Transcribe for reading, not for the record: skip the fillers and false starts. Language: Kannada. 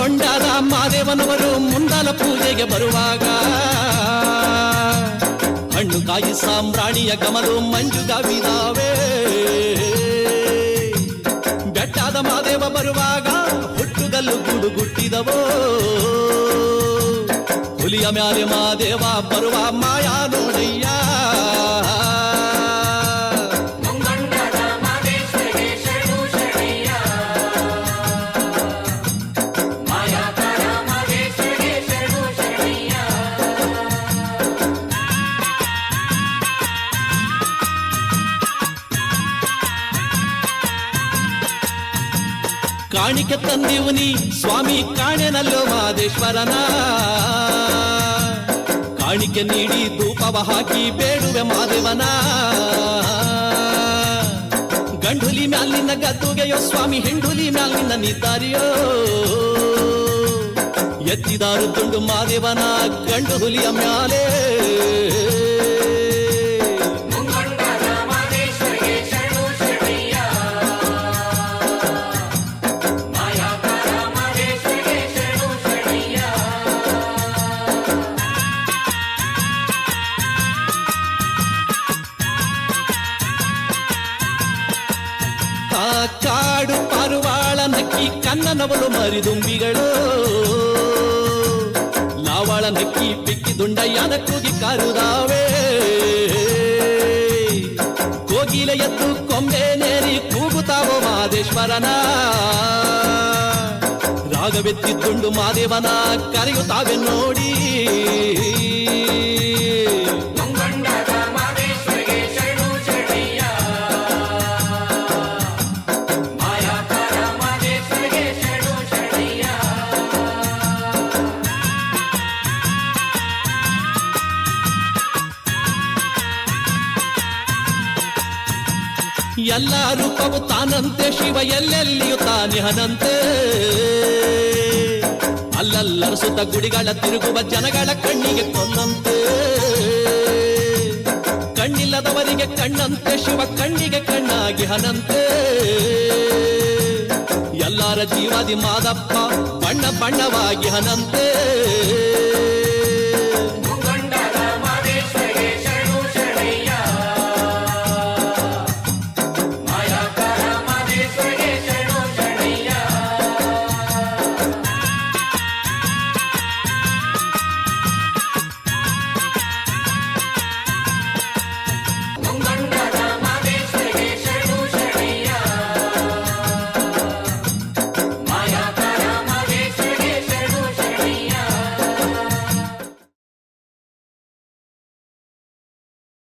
ಮುಂಗೊಂಡಾದ ಮಾದೇವನವರು ಮುಂದಾಲ ಪೂಜೆಗೆ ಬರುವಾಗ ಹಣ್ಣು ಕಾಯಿ ಸಾಂಬ್ರಾಣಿಯ ಗಮಲು ಮಂಜುಗವಿದಾವೆ. ಬೆಟ್ಟಾದ ಮಾದೇವ ಬರುವಾಗ ಹುಟ್ಟುಗಲ್ಲು ಗುಡುಗುಟ್ಟಿದವೋ. ಹುಲಿಯ ಮ್ಯಾಲೆ ಮಾದೇವ ಬರುವ ಮಾಯಾ ನೋಡಯ್ಯ. ಕಾಣಿಕೆ ತಂದಿವು ನೀ ಸ್ವಾಮಿ ಕಾಣೆನಲ್ಲೋ ಮಾದೇಶ್ವರನ. ಕಾಣಿಕೆ ನೀಡಿ ಧೂಪವ ಹಾಕಿ ಬೇಡುವೆ ಮಾದೇವನ. ಗಂಡುಲಿ ಮ್ಯಾಲಿನ ಗದ್ದುಗೆಯೋ ಸ್ವಾಮಿ ಹೆಂಡುಲಿ ಮ್ಯಾಲಿನ ನಿದ್ದಾರಿಯೋ. ಎತ್ತಿದಾರು ತುಂಡು ಮಾದೇವನ ಗಂಡು ಹುಲಿಯ ಮ್ಯಾಲೆ. ಕಾಡು ಪಾರುವಾಳ ನಕ್ಕಿ ಕನ್ನನವಳು ಮರಿದುಂಬಿಗಳು. ಲಾವಾಳ ನಕ್ಕಿ ಪಿಕ್ಕಿ ದುಂಡಯ್ಯನ ಕೂಗಿ ಕಾರುದಾವೆ. ಕೋಗಿಲ ಎದ್ದು ಕೊಂಬೆ ನೇರಿ ಕೂಗುತ್ತಾವೋ ಮಾದೇಶ್ವರನ. ರಾಗವೆತ್ತಿದ್ದುಂಡು ಮಾದೇವನ ಕರೆಯುತ್ತಾವೆ ನೋಡಿ. ಎಲ್ಲ ರೂಪವು ತಾನಂತೆ ಶಿವ ಎಲ್ಲೆಲ್ಲಿಯೂ ತಾನಿಹನಂತೆ. ಅಲ್ಲಲ್ಲರಸುತ್ತ ಗುಡಿಗಳ ತಿರುಗುವ ಜನಗಳ ಕಣ್ಣಿಗೆ ಕೊಲ್ಲಂತೆ. ಕಣ್ಣಿಲ್ಲದವರಿಗೆ ಕಣ್ಣಂತೆ ಶಿವ ಕಣ್ಣಿಗೆ ಕಣ್ಣಾಗಿ ಹನಂತೆ. ಎಲ್ಲರ ಜೀವಾದಿ ಮಾದಪ್ಪ ಬಣ್ಣ ಬಣ್ಣವಾಗಿ ಹನಂತೆ.